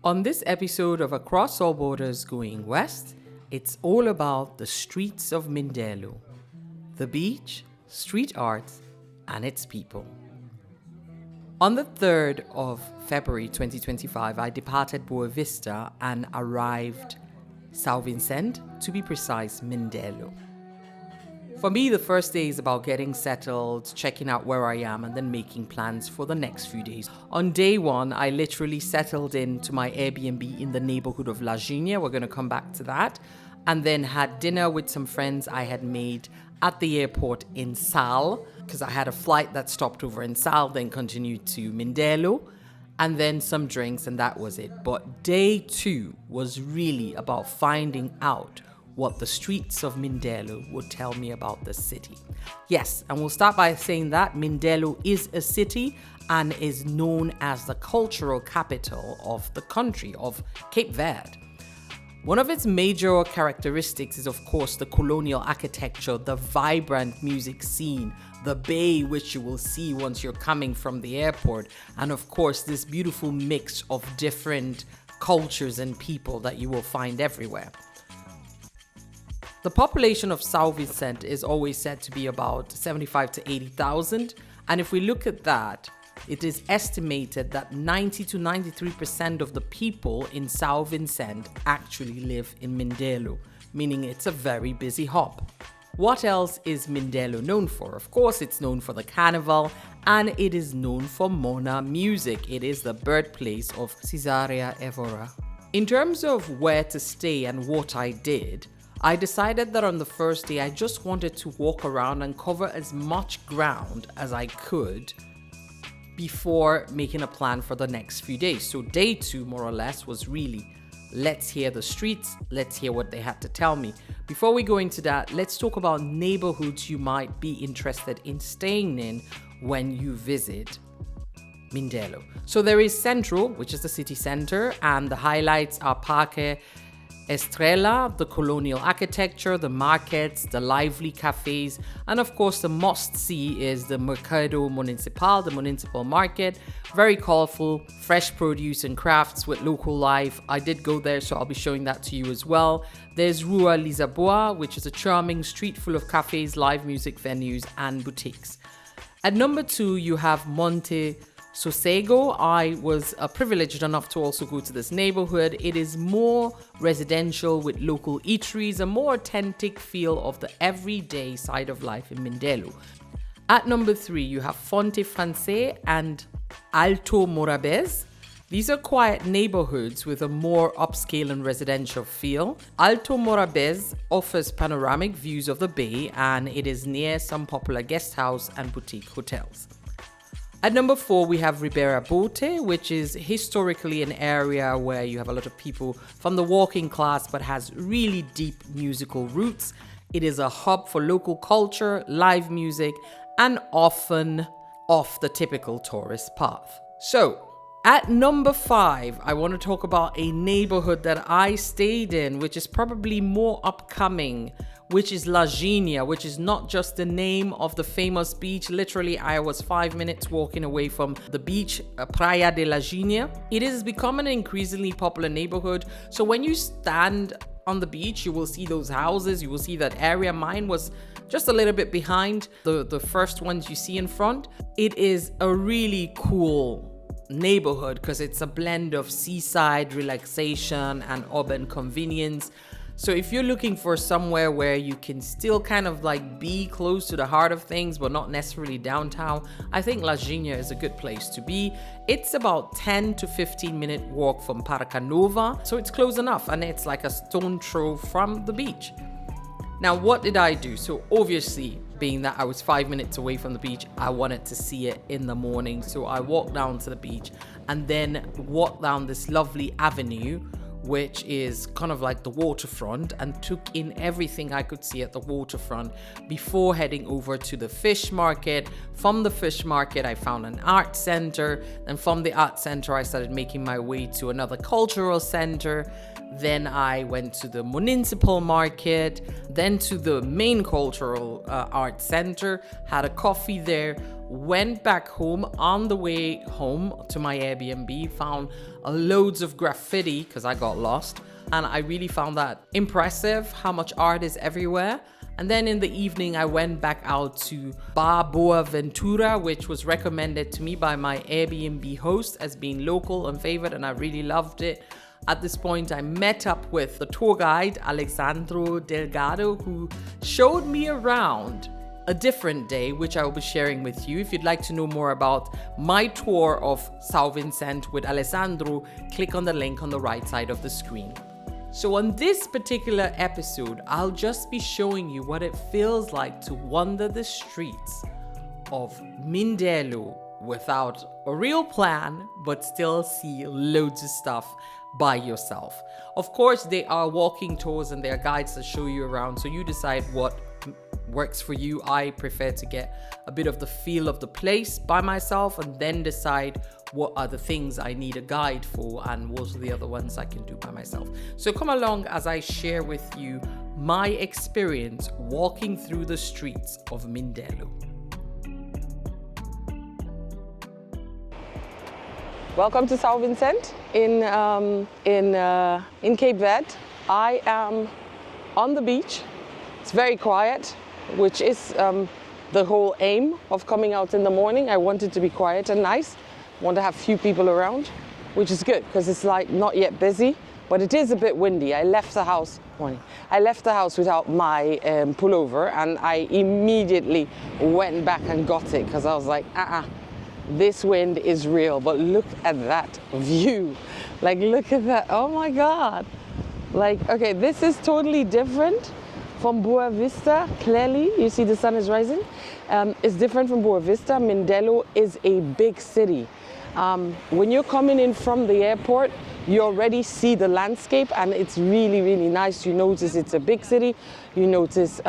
On this episode of Across All Borders Going West, it's all about the streets of Mindelo, the beach, street art, and its people. On the 3rd of February 2025, I departed Boaventura and arrived São Vicente, to be precise, Mindelo. For me, the first day is about getting settled, checking out where I am, and then making plans for the next few days. On day one, I literally settled into my Airbnb in the neighborhood of Laginha. We're going to come back to that. And then had dinner with some friends I had made at the airport in Sal, because I had a flight that stopped over in Sal, then continued to Mindelo, and then some drinks, and that was it. But day two was really about finding out what the streets of Mindelo would tell me about the city. Yes, and we'll start by saying that Mindelo is a city and is known as the cultural capital of the country of Cape Verde. One of its major characteristics is, of course, the colonial architecture, the vibrant music scene, the bay, which you will see once you're coming from the airport, and of course, this beautiful mix of different cultures and people that you will find everywhere. The population of São Vicente is always said to be about 75 to 80,000. And if we look at that, it is estimated that 90 to 93% of the people in São Vicente actually live in Mindelo, meaning it's a very busy hub. What else is Mindelo known for? Of course, it's known for the carnival, and it is known for Mona music. It is the birthplace of Cesaria Evora. In terms of where to stay and what I did, I decided that on the first day, I just wanted to walk around and cover as much ground as I could before making a plan for the next few days. So day two, more or less, was really, let's hear the streets, let's hear what they had to tell me. Before we go into that, let's talk about neighborhoods you might be interested in staying in when you visit Mindelo. So there is Centro, which is the city center, and the highlights are Praia Estrela, the colonial architecture, the markets, the lively cafes, and of course the must-see is the Mercado Municipal, the municipal market. Very colorful, fresh produce and crafts with local life. I did go there, so I'll be showing that to you as well. There's Rua Lisboa, which is a charming street full of cafes, live music venues, and boutiques. At number 2, you have Monte Sossego. I was privileged enough to also go to this neighborhood. It is more residential with local eateries, a more authentic feel of the everyday side of life in Mindelo. At number 3, you have Fonte Francais and Alto Morabeza. These are quiet neighborhoods with a more upscale and residential feel. Alto Morabeza offers panoramic views of the bay, and it is near some popular guest house and boutique hotels. At number 4, we have Ribeira Bote, which is historically an area where you have a lot of people from the working class but has really deep musical roots. It is a hub for local culture, live music, and often off the typical tourist path. So, at number 5, I want to talk about a neighborhood that I stayed in, which is probably more upcoming, which is Laginha, which is not just the name of the famous beach. Literally, I was 5 minutes walking away from the beach, Praia de Laginha. It has become an increasingly popular neighborhood. So when you stand on the beach, you will see those houses, you will see that area. Mine was just a little bit behind the first ones you see in front. It is a really cool neighborhood because it's a blend of seaside relaxation and urban convenience. So if you're looking for somewhere where you can still kind of like be close to the heart of things, but not necessarily downtown, I think Laginha is a good place to be. It's about 10 to 15 minute walk from Parque Nova, so it's close enough, and it's like a stone throw from the beach. Now, what did I do? So obviously, being that I was 5 minutes away from the beach, I wanted to see it in the morning. So I walked down to the beach and then walked down this lovely avenue, which is kind of like the waterfront, and took in everything I could see at the waterfront before heading over to the fish market. From the fish market, I found an art center, and from the art center, I started making my way to another cultural center. Then I went to the Municipal market, then to the main cultural art center, had a coffee there, went back home. On the way home to my Airbnb, found loads of graffiti because I got lost. And I really found that impressive, how much art is everywhere. And then in the evening, I went back out to Bar Boaventura, which was recommended to me by my Airbnb host as being local and favorite, and I really loved it. At this point, I met up with the tour guide, Alexandro Delgado, who showed me around a different day, which I will be sharing with you. If you'd like to know more about my tour of São Vicente with Alessandro, click on the link on the right side of the screen. So on this particular episode, I'll just be showing you what it feels like to wander the streets of Mindelo without a real plan, but still see loads of stuff by yourself. Of course, there are walking tours and there are guides that show you around, so you decide what works for you. I prefer to get a bit of the feel of the place by myself and then decide what are the things I need a guide for and what are the other ones I can do by myself. So come along as I share with you my experience walking through the streets of Mindelo. Welcome to São Vicente in Cape Verde. I am on the beach. It's very quiet, which is the whole aim of coming out in the morning. I want it to be quiet and nice. I want to have few people around, which is good because it's like not yet busy, but it is a bit windy. I left the house without my pullover, and I immediately went back and got it because I was like, this wind is real. But look at that view. Like, look at that. Oh my God. Like, okay, this is totally different from Boa Vista. Clearly, you see the sun is rising. It's different from Boa Vista. Mindelo is a big city. When you're coming in from the airport, you already see the landscape, and it's really, really nice. You notice it's a big city. You notice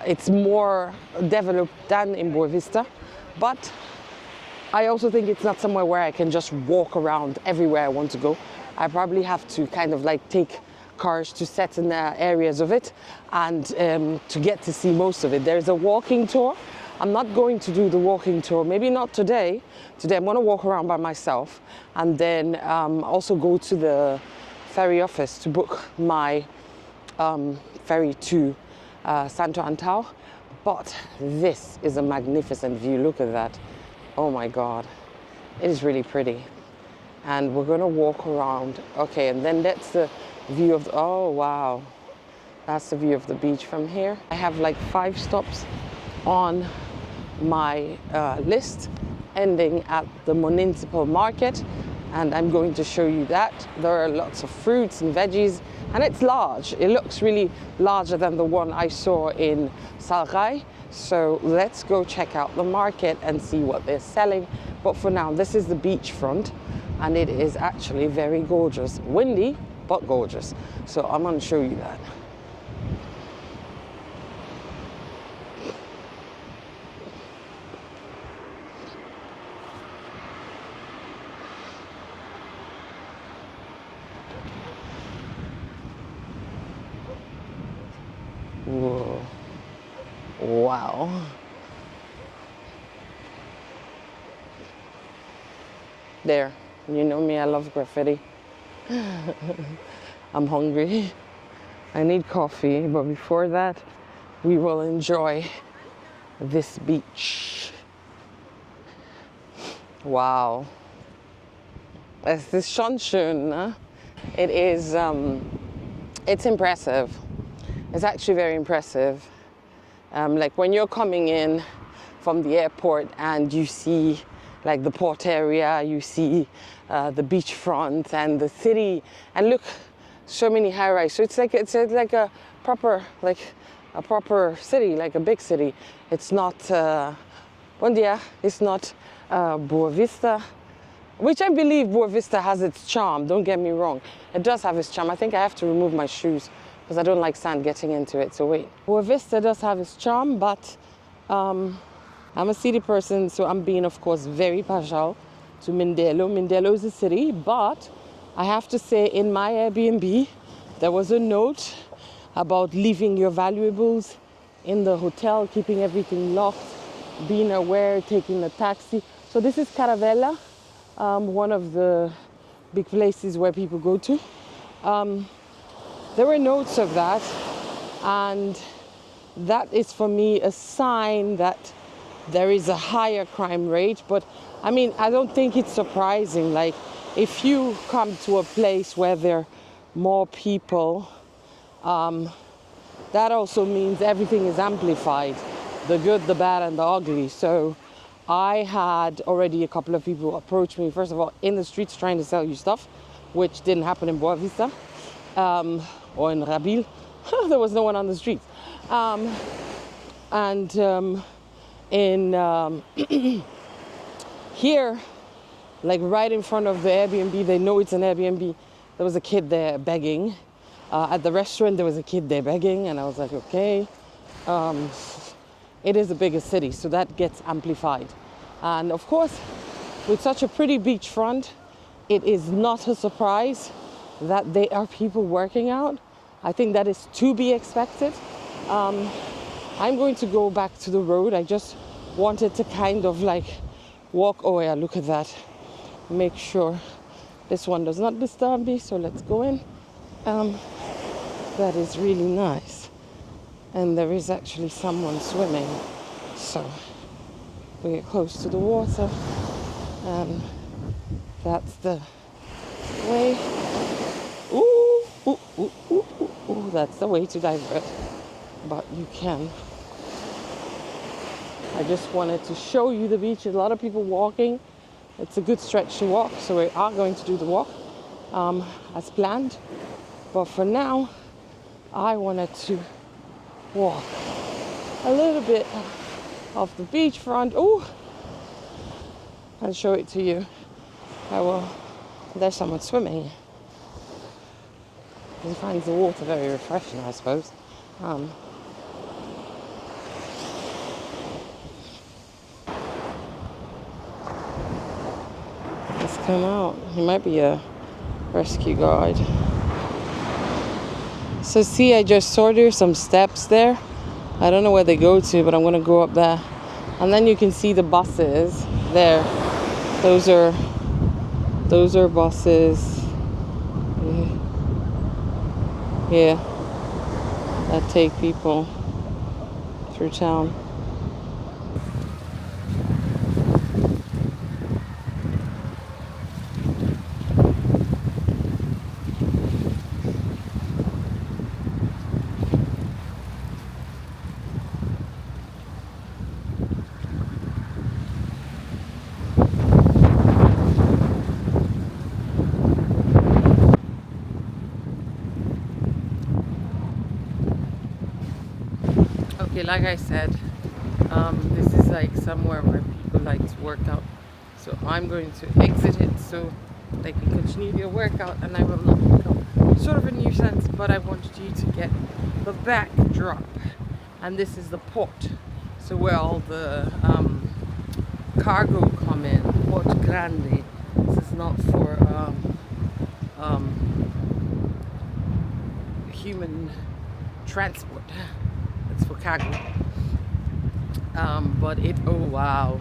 it's more developed than in Boa Vista. But I also think it's not somewhere where I can just walk around everywhere I want to go. I probably have to kind of like take cars to certain areas of it and to get to see most of it. There's a walking tour. I'm not going to do the walking tour, maybe not today. Today I'm going to walk around by myself and then also go to the ferry office to book my ferry to Santo Antão. But this is a magnificent view. Look at that. Oh my God, it is really pretty. And we're going to walk around. Okay, and then that's the view of oh wow, that's the view of the beach from here. I have like 5 stops on my list, ending at the Municipal market, and I'm going to show you that. There are lots of fruits and veggies, and it's large. It looks really larger than the one I saw in Salgai. So let's go check out the market and see what they're selling. But for now, this is the beachfront, and it is actually very gorgeous. Windy, but gorgeous. So I'm going to show you that. Whoa. Wow. There, you know me, I love graffiti. I'm hungry. I need coffee, but before that, we will enjoy this beach. Wow. Es ist schon schön, ne? It is, it's impressive. It's actually very impressive. Like when you're coming in from the airport and you see like the port area, you see the beachfront and the city, and look, so many high-rise. So it's like a proper city, like a big city. It's not it's not Boa Vista, which I believe Boa Vista has its charm. Don't get me wrong, it does have its charm. I think I have to remove my shoes because I don't like sand getting into it. So wait, Boa Vista does have its charm, but I'm a city person, so I'm being, of course, very partial to Mindelo. Mindelo is a city, but I have to say in my Airbnb, there was a note about leaving your valuables in the hotel, keeping everything locked. being aware, taking the taxi. So this is Caravella, one of the big places where people go to. There were notes of that, and that is for me a sign that there is a higher crime rate. But I mean, I don't think it's surprising. Like, if you come to a place where there are more people, that also means everything is amplified, the good, the bad, and the ugly. So I had already a couple of people approach me, first of all, in the streets trying to sell you stuff, which didn't happen in Boaventura or in Rabil. There was no one on the streets. In here, like right in front of the Airbnb, they know it's an Airbnb. There was a kid there begging. At the restaurant, there was a kid there begging, and I was like, okay. It is the biggest city, so that gets amplified. And of course, with such a pretty beachfront, it is not a surprise that there are people working out. I think that is to be expected. I'm going to go back to the road. I just wanted to kind of like walk. Oh yeah, look at that. Make sure this one does not disturb me. So let's go in. That is really nice. And there is actually someone swimming. So we get close to the water. And that's the way. Ooh, ooh, ooh, ooh, ooh, ooh. That's the way to divert. But you can. I just wanted to show you the beach. There's a lot of people walking. It's a good stretch to walk, so we are going to do the walk as planned. But for now, I wanted to walk a little bit of the beachfront. Ooh, and show it to you. There's someone swimming. He finds the water very refreshing, I suppose. Let's come out. He might be a rescue guide. So see, I just saw there's some steps there. I don't know where they go to, but I'm gonna go up there. And then you can see the buses there. Those are buses. Yeah. That take people through town. Okay, like I said, this is like somewhere where people like to work out. So I'm going to exit it so they can continue their workout and I will not become sort of a nuisance, but I wanted you to get the backdrop. And this is the port. So where all the cargo come in, Port Grande. This is not for human transport. It's for cargo. But oh wow.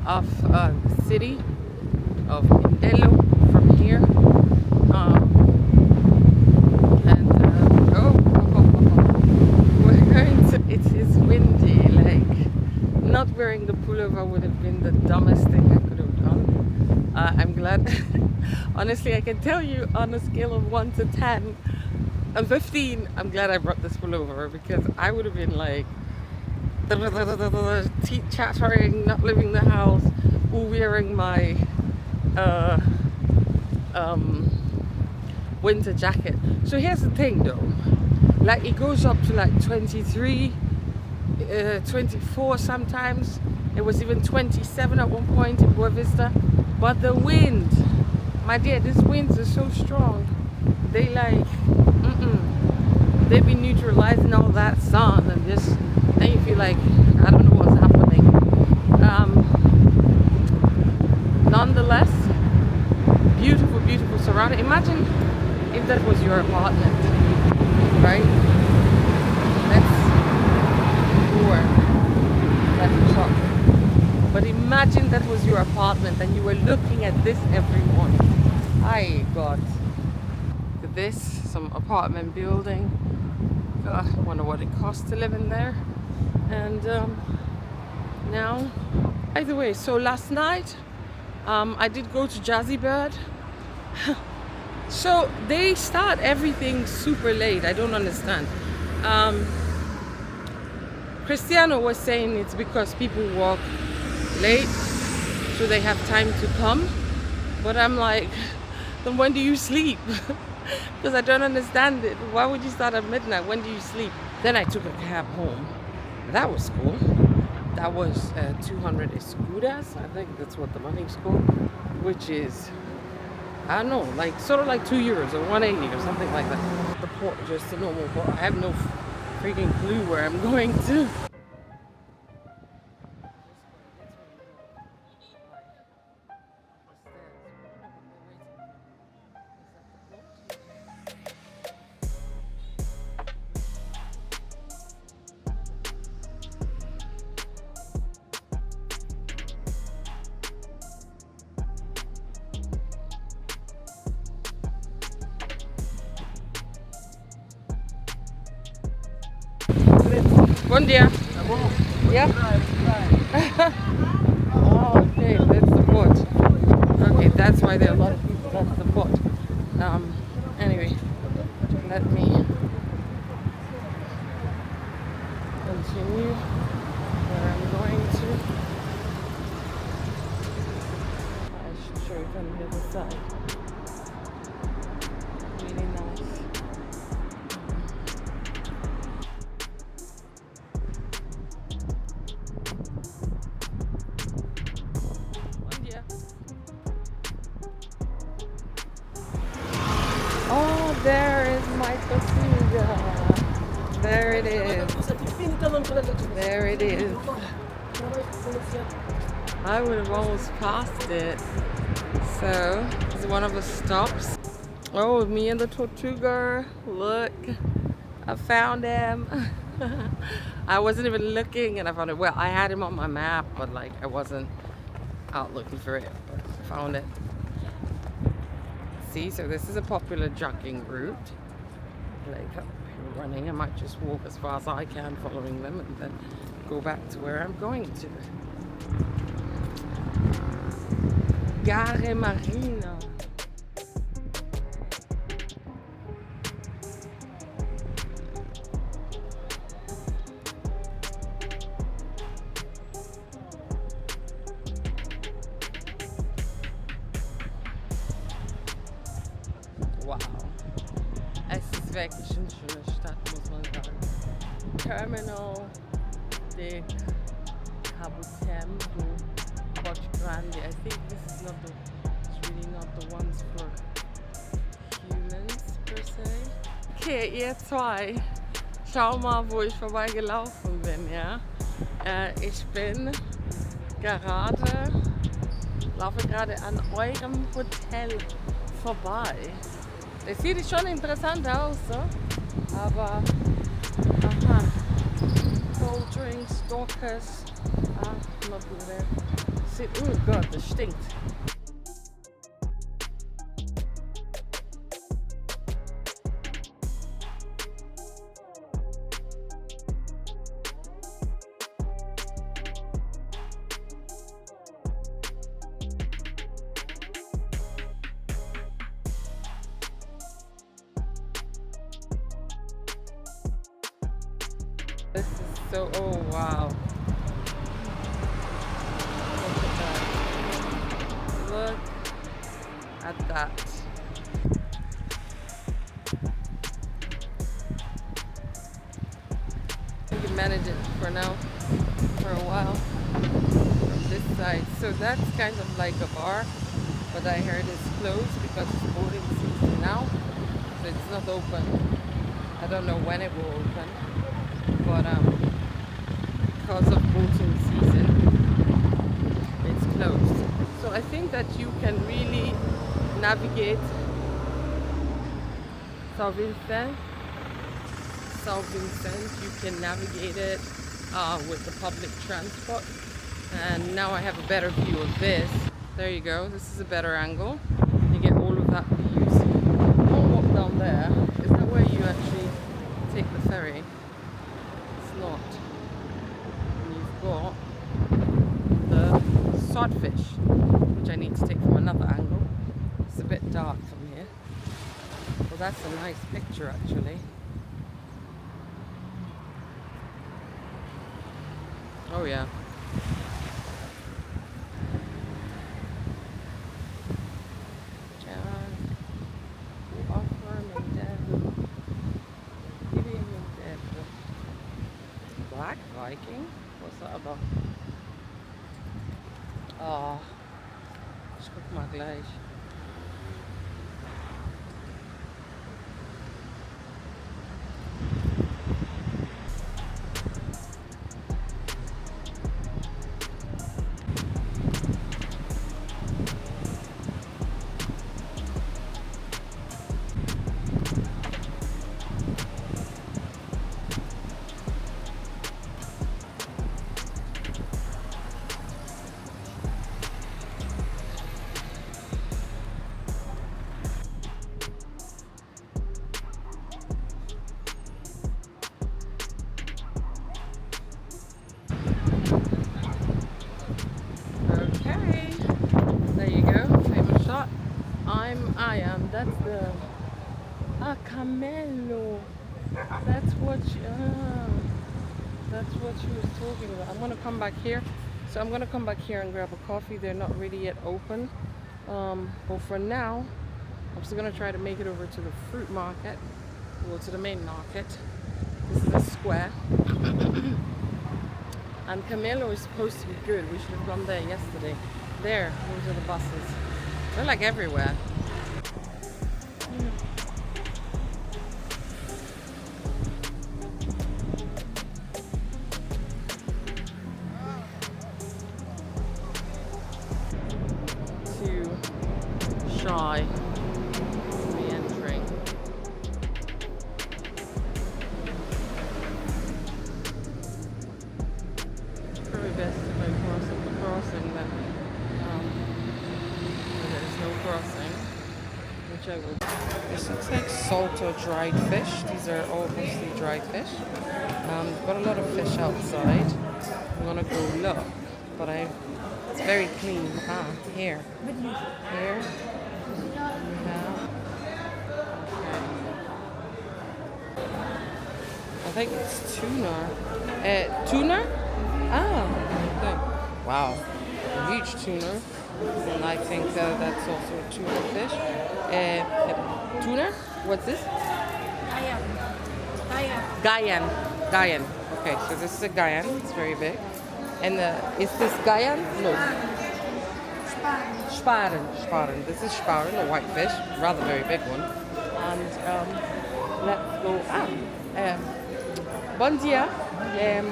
Off the city of Mindelo from here. We're going to, it is windy, like not wearing the pullover would have been the dumbest thing I could have done. I'm glad, honestly I can tell you on a scale of 1 to 10, I'm 15, I'm glad I brought this pullover because I would have been like teeth chattering, not leaving the house, wearing my winter jacket. So here's the thing though, like it goes up to like 23, 24 sometimes. It was even 27 at one point in Boaventura. But the wind, my dear, these winds are so strong. They like, they be neutralizing all that sun and just, then you feel like, I don't know what's happening. Nonetheless, beautiful, beautiful surrounding. Imagine if that was your apartment, right? That's That's shocking. But imagine that was your apartment and you were looking at this every morning. I got this, some apartment building. God, I wonder what it costs to live in there. And now, by the way, so last night I did go to Jazzy Bird. So they start everything super late. I don't understand. Cristiano was saying it's because people walk late, so they have time to come. But I'm like, then when do you sleep? Because I don't understand it. Why would you start at midnight? When do you sleep? Then I took a cab home. That was cool. That was 200 escudas. I think that's what the money's called, which is, I don't know, like sort of like €2 or 180 or something like that. The port, just a normal port. I have no freaking clue where I'm going to. Bom dia. Yeah. Oh, okay, that's the port. Okay, that's why there are a lot of people at the port. Anyway, let me continue where I'm going to. I should show you from the other side. Really nice. Oh, there is my tortuga. There it is. There it is. I would have almost passed it. So, this is one of the stops. Oh, me and the tortuga. Look, I found him. I wasn't even looking and I found it. Well, I had him on my map, but like I wasn't out looking for it, but I found it. See, so this is a popular jogging route. Like running, I might just walk as far as I can following them and then go back to where I'm going to. Gare Marina. Wow. Es ist wirklich eine schöne Stadt, muss man sagen. Terminal de Cabo Verde, Portuguese. I think this is not the, it's really not the ones for humans per se. Okay, ihr zwei, schau mal, wo ich vorbeigelaufen bin, ja. Ich laufe gerade an eurem Hotel vorbei. Es sieht schon interessant aus, so? Aber aha. Cold drinks, Dorcas. Not there. Oh Gott, das stinkt. This is so, oh wow. Look at that. I can manage it for now, for a while, from this side. So that's kind of like a bar, but I heard it's closed because it's boating season now, so it's not open. I don't know when it will open. But because of boating season, it's closed. So I think that you can really navigate São Vicente. You can navigate it with the public transport. And now I have a better view of this. There you go, this is a better angle. You get all of that views. Don't walk down there. Is that where you actually take the ferry? It's not. And you've got the swordfish, which I need to take from another angle. It's a bit dark from here. Well, that's a nice picture actually. Oh yeah. Black Viking? What's that about? Oh, schrok maar gleich. That's the camelo. That's what she was talking about. I'm gonna come back here. So I'm gonna come back here and grab a coffee. They're not really yet open. But for now, I'm still gonna try to make it over to the fruit market. Well, to the main market. This is a square. And Camelo is supposed to be good. We should have gone there yesterday. There, those are the buses. They're like everywhere. Shy re-entering. Probably best if I cross at the crossing then. There's no crossing, which I will. This looks like salt or dried fish. These are all mostly dried fish. Got a lot of fish outside. I'm gonna go look, but it's very clean. Here. Here. I think it's tuna. Tuna? Okay. Wow. Huge tuna. And I think that's also a tuna fish. Tuna? What's this? Guyane. Okay, so this is a Guyane. It's very big. And is this Guyane? No. Sparen. This is Sparen, a white fish. Rather very big one. And let's go. Bon dia. Name,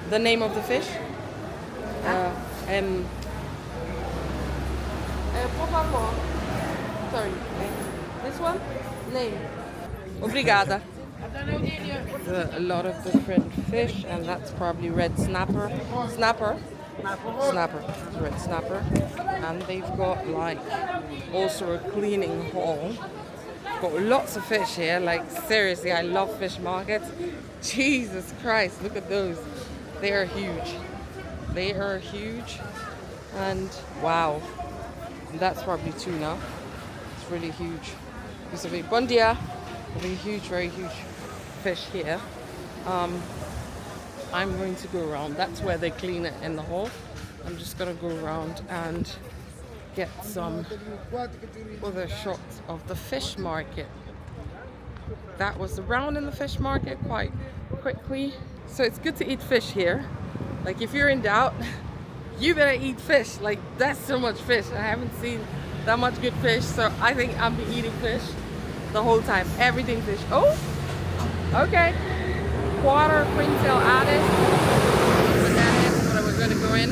the name of the fish. Por favor. Sorry. This one? Name. Obrigada. A lot of different fish, and that's probably red snapper. Snapper. Red snapper. And they've got like also a cleaning hall. Got lots of fish here, like seriously, I love fish markets. Jesus Christ, look at those. They are huge. And wow, that's probably tuna. It's really huge. This will be bon dia. There'll be huge, very huge fish here. I'm going to go around. That's where they clean it in the hall. I'm just gonna go around and get some other shots of the fish market. That was around in the fish market quite quickly. So it's good to eat fish here. Like if you're in doubt, you better eat fish. Like that's so much fish. I haven't seen that much good fish. So I think I'll be eating fish the whole time. Everything fish. Oh, okay. Quarter Quintal Artist. But that is what I was gonna go in.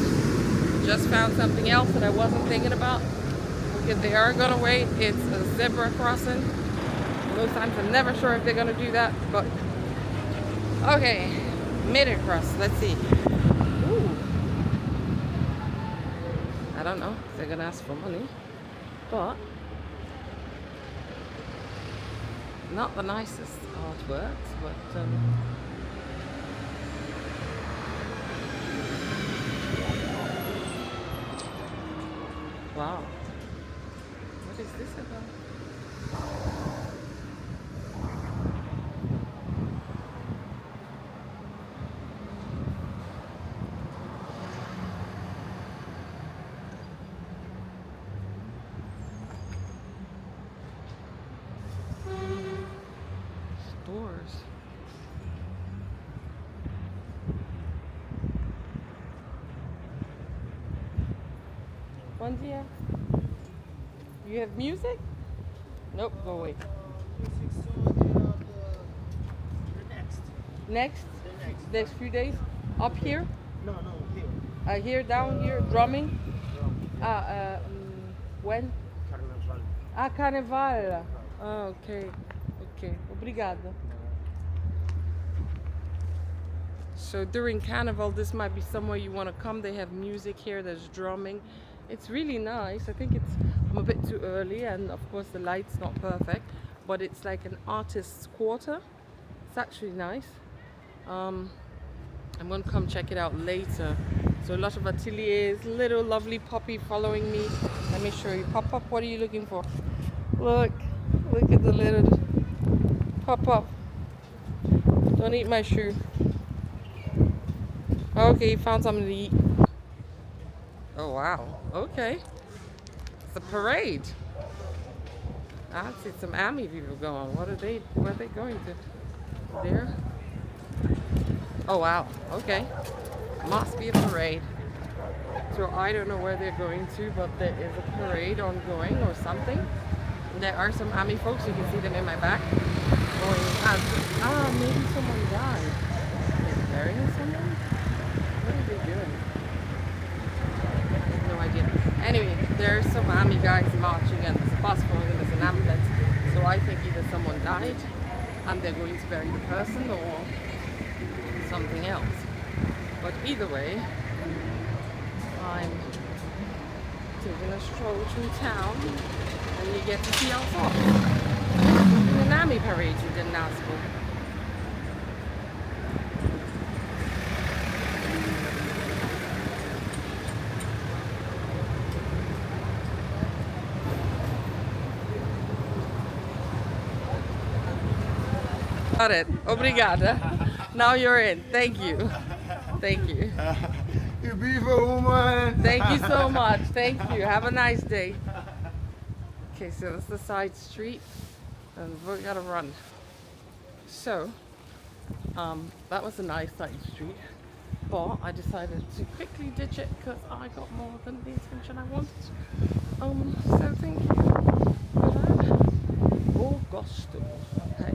Just found something else that I wasn't thinking about. Because they are gonna wait. It's a zebra crossing. Most times I'm never sure if they're gonna do that, but Okay, made it across. Let's see. Ooh. I don't know if they're gonna ask for money, but not the nicest artworks, but wow. What is this about? Stores. Bom dia. You have music? Nope, go away. Next? Next few days? Up here? No, here. Here, down here, drumming? When? Carnaval. Carnaval. Okay. Okay. Obrigada. So during Carnival, this might be somewhere you want to come. They have music here, there's drumming. It's really nice. I think I'm a bit too early, and of course the light's not perfect, but it's like an artist's quarter. It's actually nice. I'm going to come check it out later. So a lot of ateliers, little lovely puppy following me. Let me show you. Pop up, what are you looking for? Look at the little pop up. Don't eat my shoe. Okay, you found something to eat. Oh wow, okay. It's a parade. I see some army people going. Where are they going to? There? Oh wow, okay. Must be a parade. So I don't know where they're going to, but there is a parade ongoing or something. There are some army folks, you can see them in my back. Going maybe someone died. They're burying someone? What are they doing? No idea. Anyway, there's some army guys marching and there's a bus for them, there's an ambulance. So I think either someone died and they're going to bury the person or something else. But either way, I'm taking a stroll through town and you get to see all sorts. In an army parade you didn't ask for. Got it. Obrigada. Now you're in. Thank you. Thank you. You beautiful woman. Thank you so much. Thank you. Have a nice day. Okay, so that's the side street, and we gotta run. So, that was a nice side street, but I decided to quickly ditch it because I got more than the attention I wanted. So thank you. Augusto. Okay.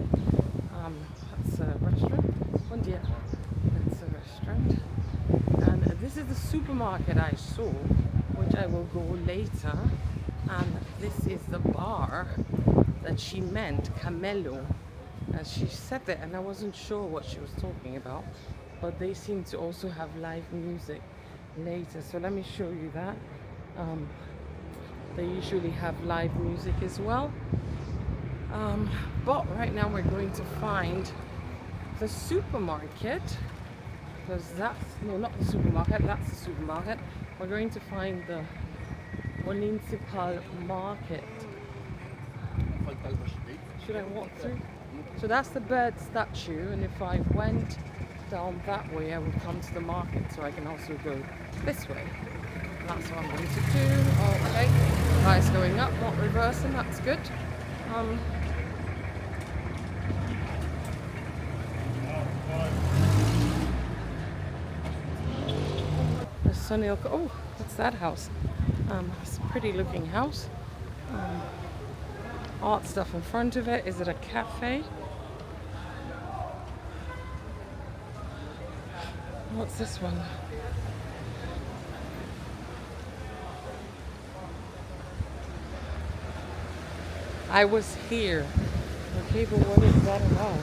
That's a restaurant. Bon dia. That's a restaurant. And this is the supermarket I saw, which I will go later. And this is the bar that she meant, Camelo. And she said that, and I wasn't sure what she was talking about. But they seem to also have live music later. So let me show you that. They usually have live music as well. But right now we're going to find the supermarket, because not the supermarket, that's the supermarket. We're going to find the Municipal market. Should I walk through? So that's the bird statue, and if I went down that way I would come to the market, so I can also go this way. And that's what I'm going to do. Okay, guys going up, not reversing, that's good. Oh, what's that house? It's a pretty looking house. Art stuff in front of it. Is it a cafe? What's this one? I was here. Okay, but what is that about?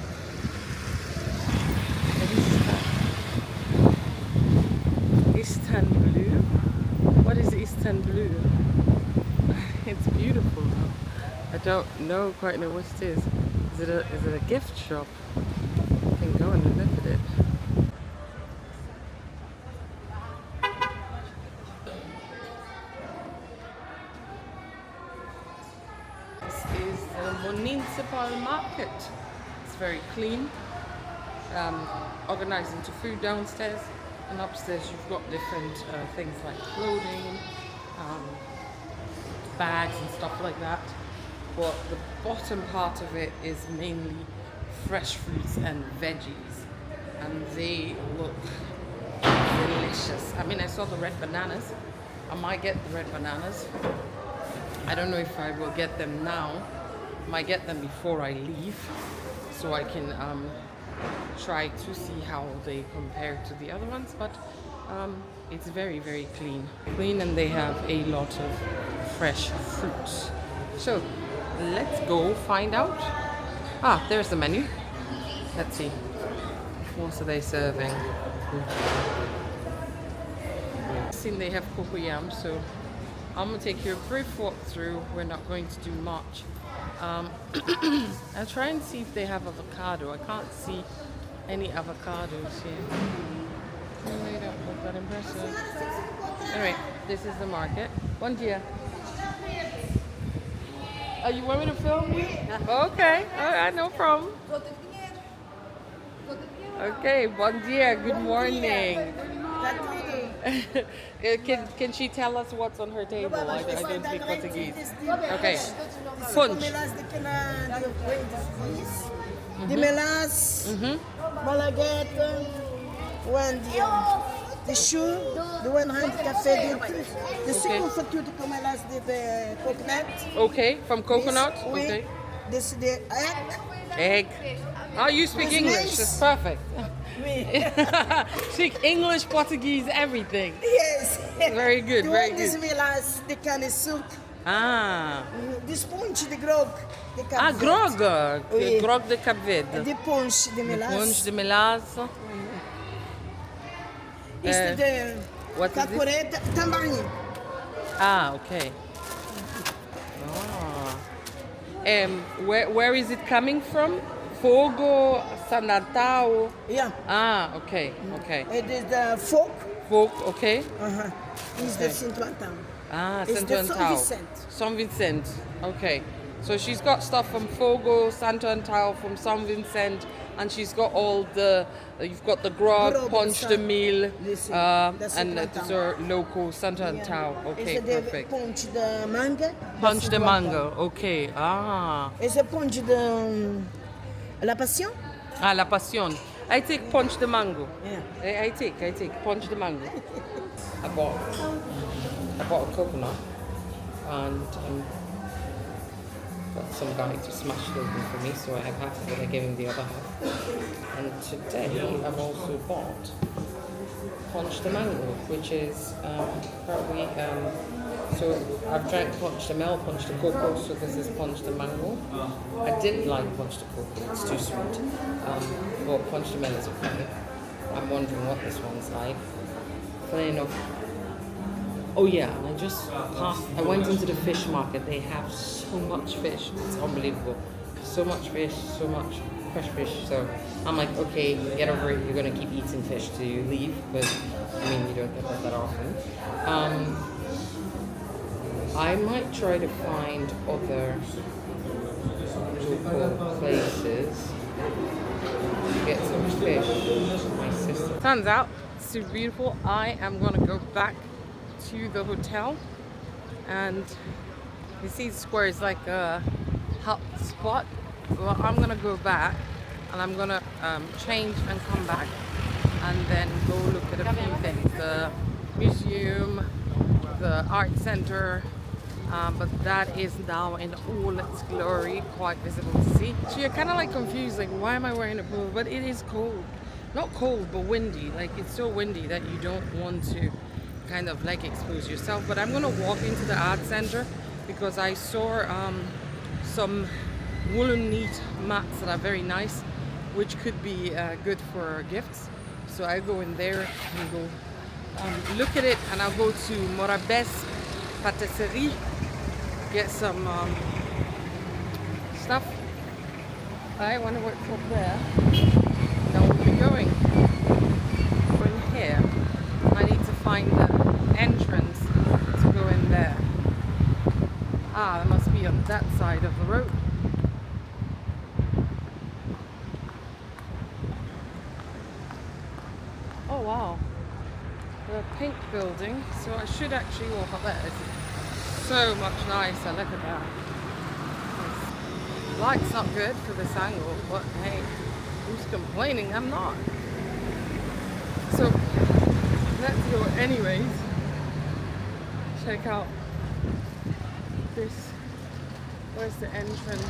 Istanbul. What is Istanbul? It's beautiful though. I don't quite know what it is. Is it a gift shop? I can go and look at it. This is the Municipal market. It's very clean. Organized into food downstairs, and upstairs you've got different things like clothing, bags and stuff like that. But the bottom part of it is mainly fresh fruits and veggies, and they look delicious. I mean, I saw the red bananas. I might get the red bananas. I don't know if I will get them now. I might get them before I leave, so I can try to see how they compare to the other ones. But it's very, very clean, and they have a lot of fresh fruits. So let's go find out. There's the menu. Let's see. What are they serving? I've seen they have cocoyam, so I'm gonna take you a brief walk through. We're not going to do much. I'll try and see if they have avocado. I can't see any avocados here. Oh, they don't look that impressive. Anyway, this is the market. Bom dia. Oh, you want me to film you? Okay, alright, no problem. Okay, bom dia, good morning. Can she tell us what's on her table? I don't speak Portuguese. Okay. Punch. De melas, malagueta, one the shoe, the one hand café, the second for two the melas de coconut. Okay, from coconut. This, okay. This the egg. Oh, you speak English. That's perfect. Speak English, Portuguese, everything. Yes. Very good. Very good. This melas the cane sucre. The sponge de grog. Grog. Oui. Grog de Cape Verde. De ponche de melas. Ponche de melas. This is the what is caporeta também. Okay. Where is it coming from? Fogo, San Natal. Yeah. Okay. It is the folk. Folk, okay. It's the Centro town. It's the Centro. São Vicente. São Vicente. Okay. So she's got stuff from Fogo, Santo Antão, from São Vicente, and she's got all the. You've got the grog, ponche de mil, and these are local Santo Antão. Okay, it's perfect. Ponche de manga. Ponche de mango. Okay. It's a ponche de la passion. La passion. I take ponche de mango. Yeah. I take ponche de mango. I bought a coconut and got some guy to smash it open for me, so I have half of it. I gave him the other half. And today I've also bought ponche de mango, which is probably so I've drank ponche de mel, ponche de coco, so this is ponche de mango. I didn't like ponche de coco, it's too sweet. But ponche de mel is okay. I'm wondering what this one's like. Funny enough. Oh yeah, and I went into the fish market. They have so much fish. It's unbelievable. So much fish, so much fresh fish. So I'm like, okay, get over it. You're going to keep eating fish till you leave. But I mean, you don't get that often. I might try to find other local places to get some fish for my sister. Turns out, it's super beautiful. I am going to go back to the hotel, and you see the square is like a hot spot. Well, I'm gonna go back and I'm gonna change and come back and then go look at a few things, the museum, the art center, but that is now in all its glory, quite visible to see. So you're kind of like confused, like why am I wearing a pullover? But it is cold, not cold but windy. Like it's so windy that you don't want to kind of like expose yourself. But I'm gonna walk into the art center because I saw some woolen knit mats that are very nice, which could be good for gifts. So I go in there and go look at it, and I'll go to Morabes Patisserie, get some stuff. I wonder what's up there. Now we'll be going in here. I need to find the entrance to go in there. Ah, it must be on that side of the road. Oh wow, the pink building. So I should actually walk up there. It's so much nicer. Look at that. Light's not good for this angle, but hey, who's complaining? I'm not. So let's go anyways. Check out this. Where's the entrance?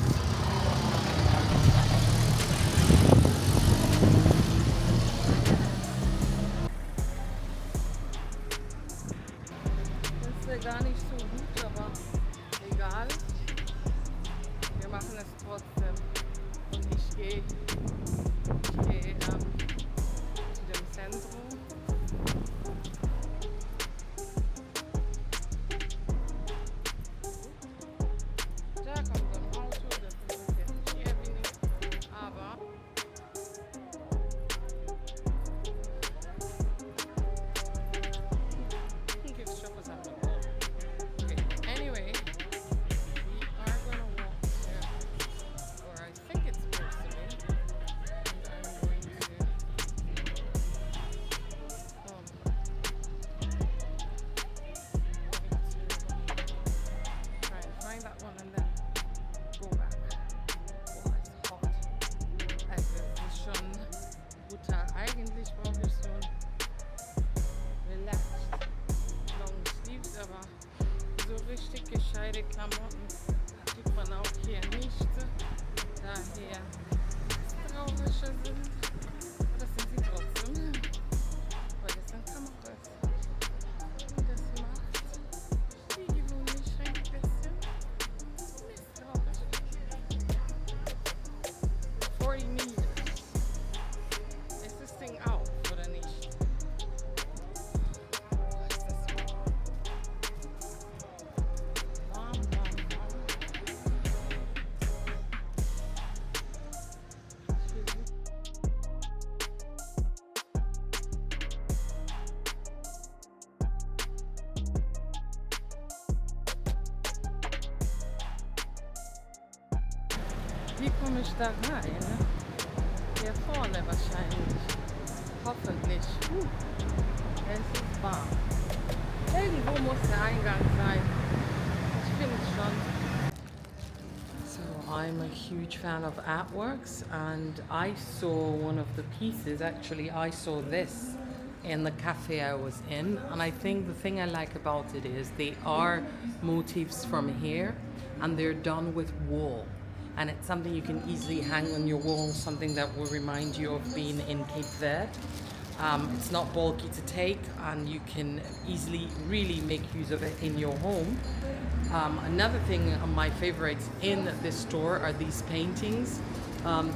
Das ist gar nicht so gut, aber egal. Wir machen es trotzdem. Und ich gehe zu dem Centro. Da kommt so ein Auto, das ist jetzt hier wenig, aber gift shop is out of all. Okay, anyway, we are gonna walk here, or I think it's supposed to be. And I'm going to try and find that one and then go back. Oh, it's hot. Es ist schon Butter. Eigentlich brauche ich so ein relaxed long sleeves, aber so richtig gescheite Klamotten kriegt man auch hier nicht. Daher traurische sind. Aber das sind sie trotzdem. Weil das sind Kameras. Und das macht die gewöhnlich ein bisschen misstrauisch. 40 meters. Ist das Ding auf oder nicht? Was ist das? Warm, warm, warm. Wie komme ich da rein? Hier vorne wahrscheinlich. Hoffentlich. Es ist warm. Irgendwo muss der Eingang sein. Ich finde es schon. So I'm a huge fan of artworks, and I saw one of the pieces. Actually, I saw this in the cafe I was in, and I think the thing I like about it is they are motifs from here, and they're done with wool. And it's something you can easily hang on your wall, something that will remind you of being in Cape Verde. It's not bulky to take, and you can easily really make use of it in your home. Another thing, my favorites in this store are these paintings,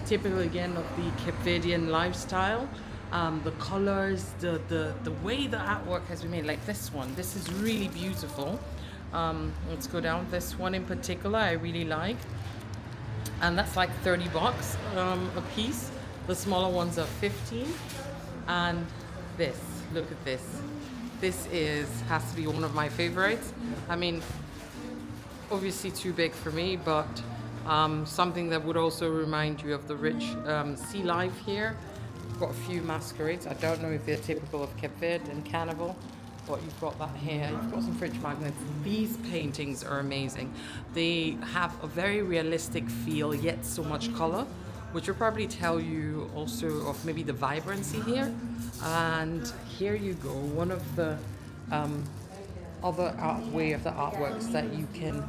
typical again of the Cape Verdean lifestyle. The colors, the way the artwork has been made, like this one. This is really beautiful. Let's go down. This one in particular I really like. And that's like $30 a piece. The smaller ones are 15. And this, look at this. This has to be one of my favorites. I mean, obviously too big for me, but something that would also remind you of the rich sea life here. I've got a few masquerades. I don't know if they're typical of Cape Verde and Carnival, but you've got that here. You've got some fridge magnets. These paintings are amazing. They have a very realistic feel, yet so much color, which will probably tell you also of maybe the vibrancy here. And here you go, one of the other way of the artworks that you can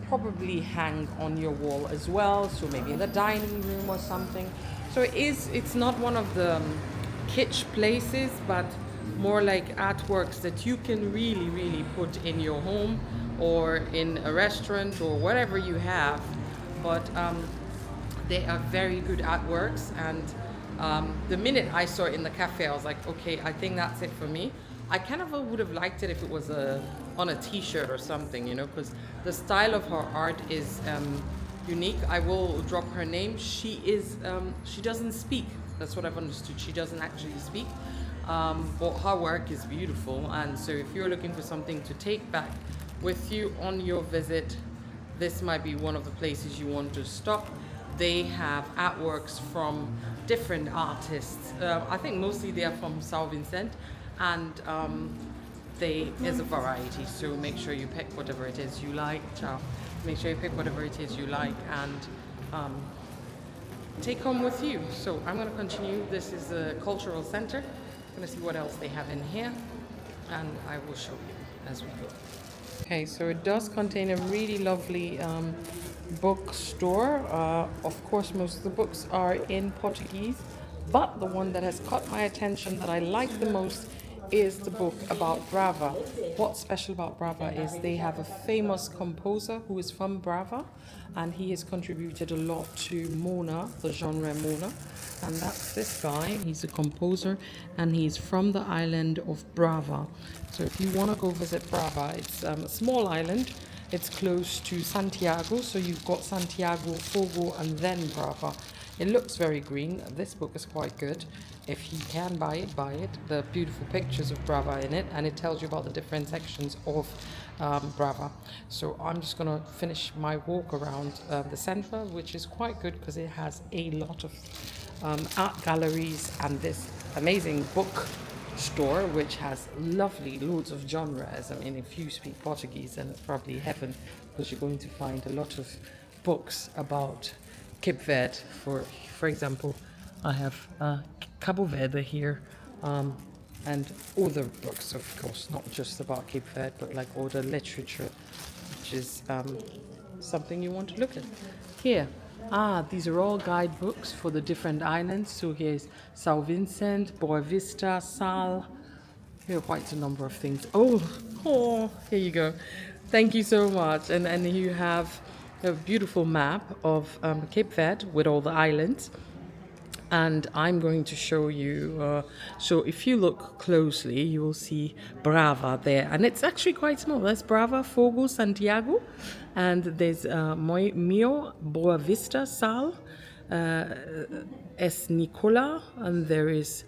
probably hang on your wall as well. So maybe in the dining room or something. So it's not one of the kitsch places, but more like artworks that you can really, really put in your home or in a restaurant or whatever you have. But they are very good artworks, and the minute I saw it in the cafe, I was like, okay, I think that's it for me. I kind of would have liked it if it was on a t-shirt or something, you know, because the style of her art is unique. I will drop her name. She doesn't speak. That's what I've understood. She doesn't actually speak. But her work is beautiful. And so if you're looking for something to take back with you on your visit, this might be one of the places you want to stop. They have artworks from different artists. I think mostly they are from São Vicente, and there's a variety. So make sure you pick whatever it is you like. Make sure you pick whatever it is you like and take home with you. So I'm going to continue. This is a cultural center. I'm going to see what else they have in here, and I will show you as we go. Okay, so it does contain a really lovely bookstore. Of course, most of the books are in Portuguese, but the one that has caught my attention that I like the most is the book about Brava. What's special about Brava is they have a famous composer who is from Brava, and he has contributed a lot to Mona, the genre Mona. And that's this guy. He's a composer, and he's from the island of Brava. So if you want to go visit Brava, it's a small island. It's close to Santiago, so you've got Santiago, Fogo, and then Brava. It looks very green. This book is quite good. If you can buy it, buy it. There are beautiful pictures of Brava in it, and it tells you about the different sections of Brava. So I'm just going to finish my walk around the Centro, which is quite good because it has a lot of art galleries and this amazing book store which has lovely loads of genres. I mean, if you speak Portuguese, then it's probably heaven, because you're going to find a lot of books about Cape Verde. For example, I have Cabo Verde here, and other books, of course, not just about Cape Verde, but like other literature, which is something you want to look at. Here, these are all guidebooks for the different islands. So here's São Vicente, Boaventura, Sal. Here are quite a number of things. Oh, here you go. Thank you so much. And you have a beautiful map of Cape Verde with all the islands. And I'm going to show you, so if you look closely, you will see Brava there. And it's actually quite small. There's Brava, Fogo, Santiago. And there's Mio, Boa Vista, Sal, Es Nicola. And there is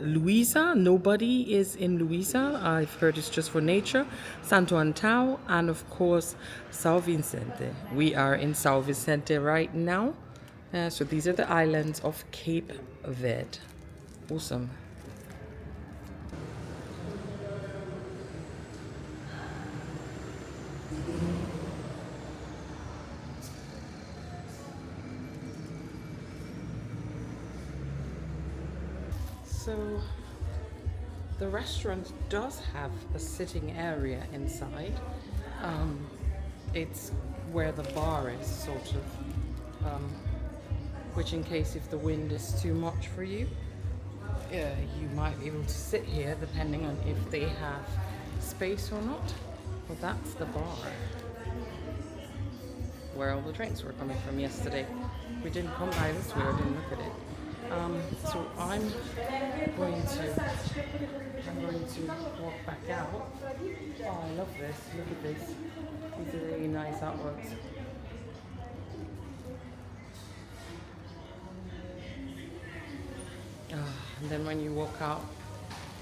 Luisa. Nobody is in Luisa. I've heard it's just for nature. Santo Antão. And of course, São Vicente. We are in São Vicente right now. So these are the islands of Cape Verde. Awesome. So the restaurant does have a sitting area inside. It's where the bar is, sort of. Which, in case if the wind is too much for you, you might be able to sit here depending on if they have space or not. But that's the bar where all the drinks were coming from yesterday. We didn't come by this way, I didn't look at it. So I'm going to walk back out. Oh, I love this. Look at this. These are really nice artworks. And then when you walk out,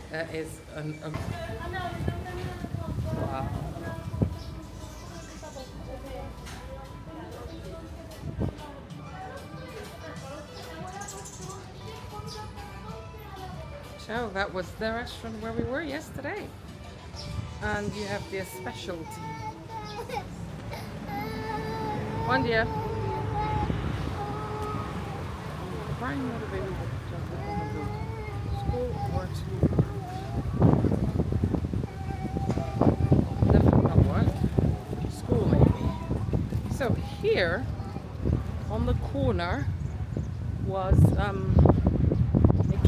there is wow. So that was the restaurant where we were yesterday. And you have their specialty. One dear. Brian motivated. Definitely not what? School maybe. So here on the corner was a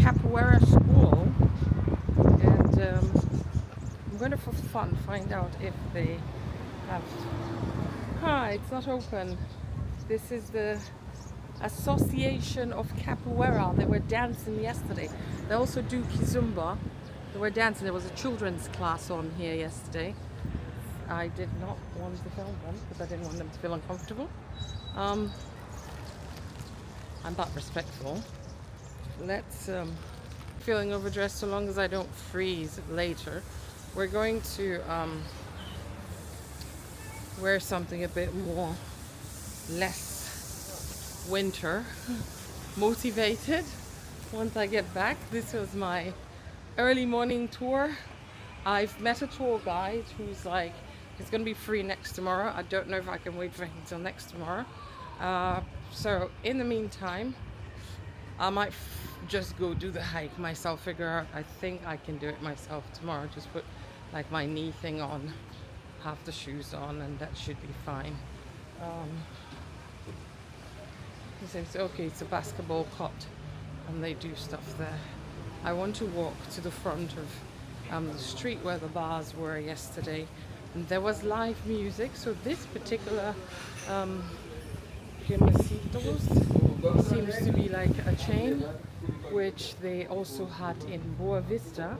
capoeira school, and I'm going to for fun find out if they have. It's not open. This is the Association of Capoeira. They were dancing yesterday. They also do kizumba. They were dancing. There was a children's class on here yesterday. I did not want to film them because I didn't want them to feel uncomfortable. I'm that respectful. Let's feeling overdressed so long as I don't freeze later. We're going to wear something a bit more less winter motivated once I get back. This was my early morning tour. I've met a tour guide who's like, he's gonna be free next tomorrow. I don't know if I can wait for him until next tomorrow. So in the meantime, I might just go do the hike myself, figure out, I think I can do it myself tomorrow. Just put like my knee thing on, have the shoes on, and that should be fine. He says, okay, it's a basketball court and they do stuff there. I want to walk to the front of the street where the bars were yesterday, and there was live music. So this particular seems to be like a chain, which they also had in Boaventura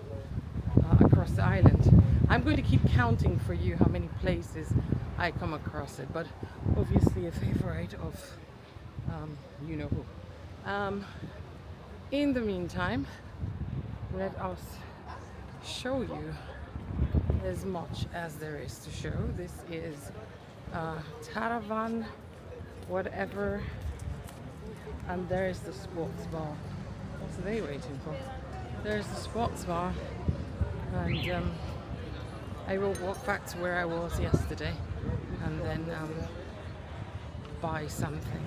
across the island. I'm going to keep counting for you how many places I come across it, but obviously a favorite of you know who. In the meantime, let us show you as much as there is to show. This is Taravan, whatever, and there's the sports bar. What's they waiting for? There's the sports bar, and I will walk back to where I was yesterday and then buy something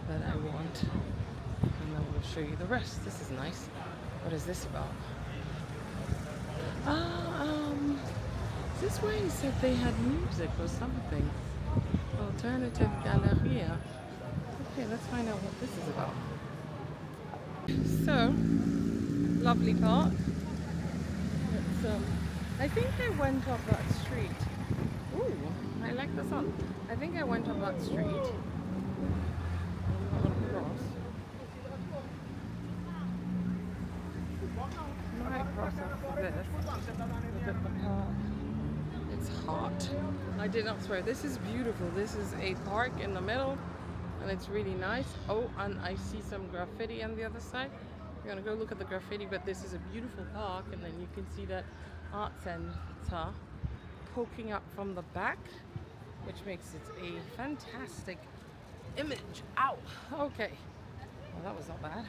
that I want, and then we'll show you the rest. This is nice. What is this about? Is this where he said they had music or something? Alternative Galleria. Okay, let's find out what this is about. So, lovely park. It's, I think I went up that street. Ooh, I like the sun. I think I went up that street. I'm not across. Right across after this. Look at the park. It's hot. I did not swear. This is beautiful. This is a park in the middle, and it's really nice. Oh, and I see some graffiti on the other side. We're gonna go look at the graffiti, but this is a beautiful park, and then you can see that art center poking up from the back, which makes it a fantastic image. Ow! Okay. Well, that was not bad.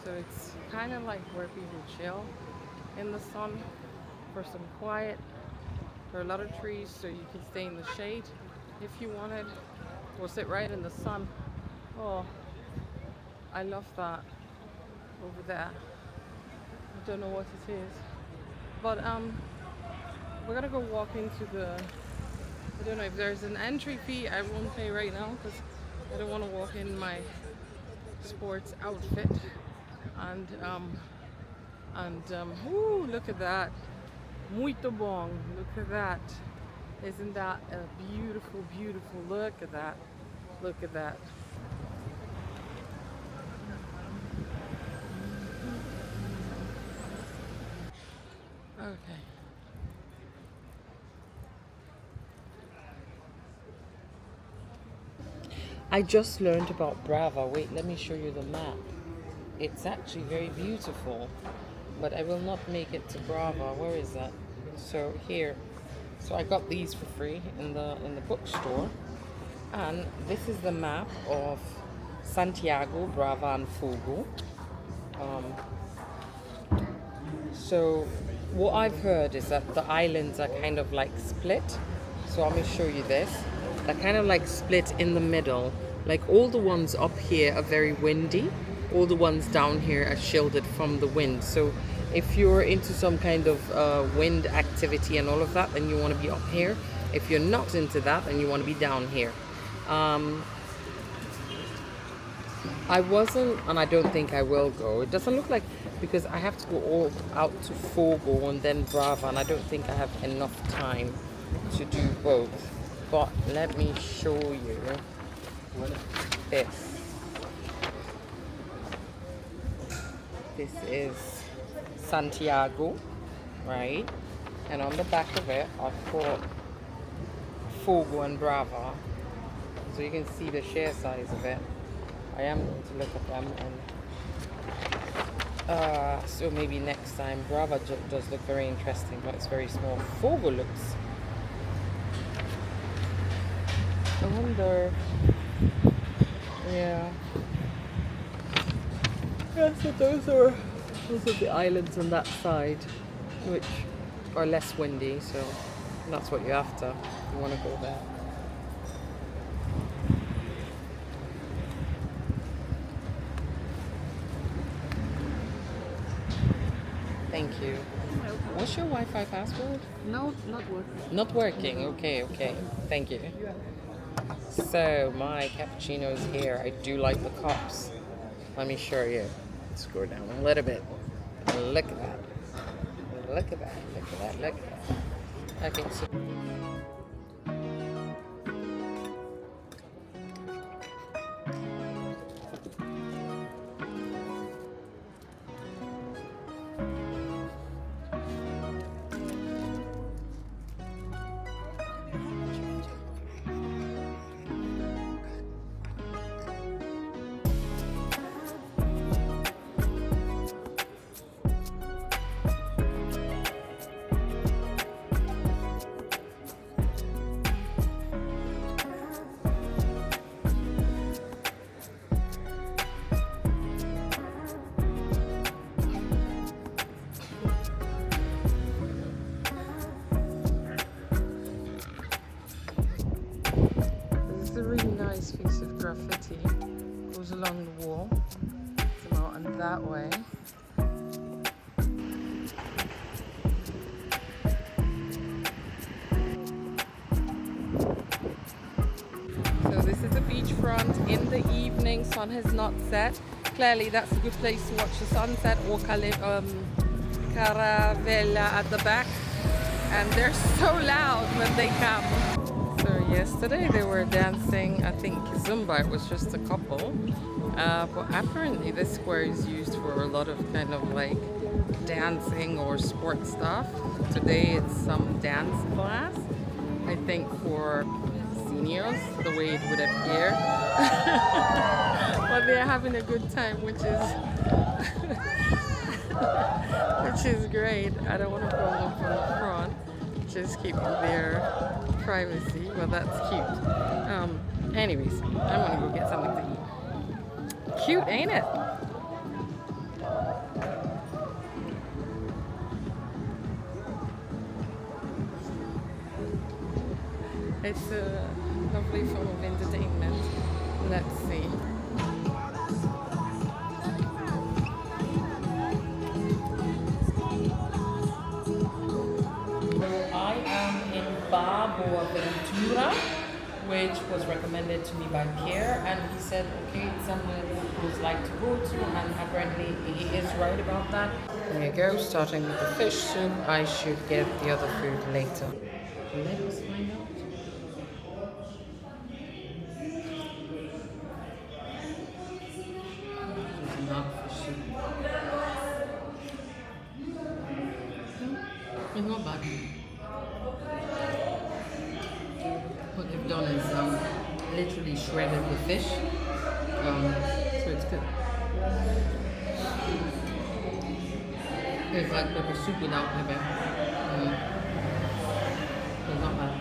So it's kind of like where people chill in the sun for some quiet. There are a lot of trees, so you can stay in the shade if you wanted, or sit right in the sun. Oh, I love that over there. I don't know what it is, but we're gonna go walk into the, I don't know if there's an entry fee. I won't pay right now because I don't want to walk in my sports outfit. And ooh, look at that. Muito bom. Look at that. Isn't that a beautiful, beautiful? Look at that. Look at that. Okay. I just learned about Brava. Wait, let me show you the map. It's actually very beautiful, but I will not make it to Brava. Where is that? So here. So I got these for free in the bookstore, and this is the map of Santiago, Brava, and Fogo. So what I've heard is that the islands are kind of like split. So let me show you this. They're kind of like split in the middle. Like all the ones up here are very windy. All the ones down here are shielded from the wind. So if you're into some kind of wind activity and all of that, then you want to be up here. If you're not into that, then you want to be down here. I wasn't, and I don't think I will go. It doesn't look like, because I have to go all out to Fogo and then Brava, and I don't think I have enough time to do both. But let me show you this. This is Santiago, right? And on the back of it, I've put Fogo and Brava. So you can see the share size of it. I am going to look at them, and so maybe next time. Brava does look very interesting, but it's very small. Fogo looks, I wonder, yeah. Yeah, so those are the islands on that side, which are less windy, so that's what you have to, you want to go there. Thank you. What's your Wi-Fi password? No, not working. Not working. Okay. Thank you. So my cappuccino is here. I do like the cups. Let me show you. Scroll down a little bit. Look at that. Look at that. Look at that. Look at that. Okay, so nice piece of graffiti goes along the wall. Come out and that way. So this is the beachfront in the evening. Sun has not set. Clearly that's a good place to watch the sunset, or Caravella at the back. And they're so loud when they come. So yesterday they were dancing, I think Zumba, it was just a couple. But apparently this square is used for a lot of kind of like dancing or sport stuff. Today it's some dance class, I think for seniors, the way it would appear. But they're having a good time, which is great. I don't want to film them from the front, just keep their privacy, but that's cute. Anyways, I'm gonna go get something to eat. Cute, ain't it? It's a lovely form of entertainment. Let's see. I am in Boaventura, which was recommended to me by Pierre, and he said, okay, it's somewhere people like to go to, and apparently he is right about that. There you go, starting with the fish soup. I should get the other food later. Let us find out. It's not fish soup. It's not bad. What they've done is literally shredded the fish, so it's good. It's like pepper soup without pepper. It's not bad.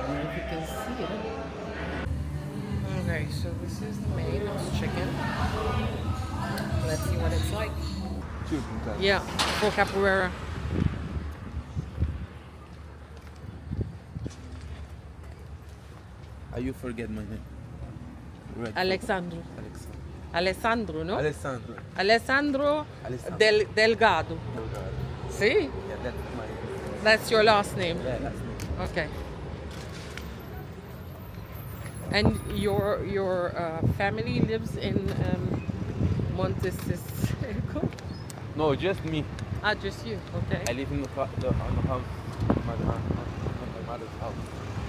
If you can see it. Okay, so this is the main, it's chicken. Let's see what it's like. Yeah, for capoeira. You forget my name. Right. Alessandro. Alessandro, no? Alessandro. Alessandro Delgado. Delgado. See? Yeah, that's my. That's your last name. Yeah, that's me. Okay. And your family lives in Montesquieu? No, just me. Ah, just you. Okay. I live in the house, my mother's house.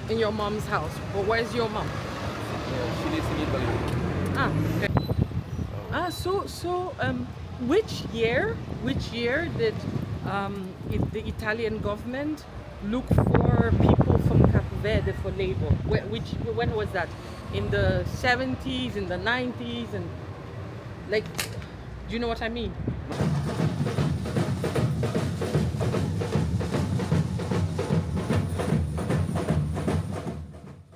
In your mom's house. But where's your mom? She lives in Italy. Ah, okay. Which year did the Italian government look for people from Cape Verde for labor? When was that? In the 70s, in the 90s, and like, do you know what I mean?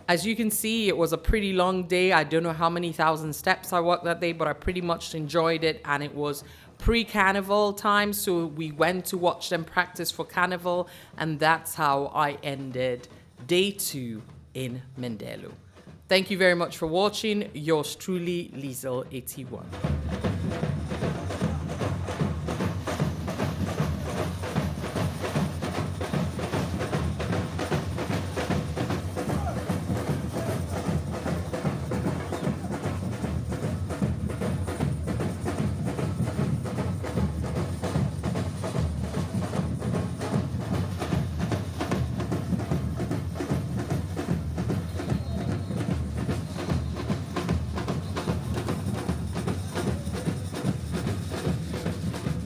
As you can see, it was a pretty long day. I don't know how many thousand steps I walked that day, but I pretty much enjoyed it. And it was pre-carnival time, so we went to watch them practice for carnival. And that's how I ended day 2 in Mindelo. Thank you very much for watching. Yours truly, Liesel81.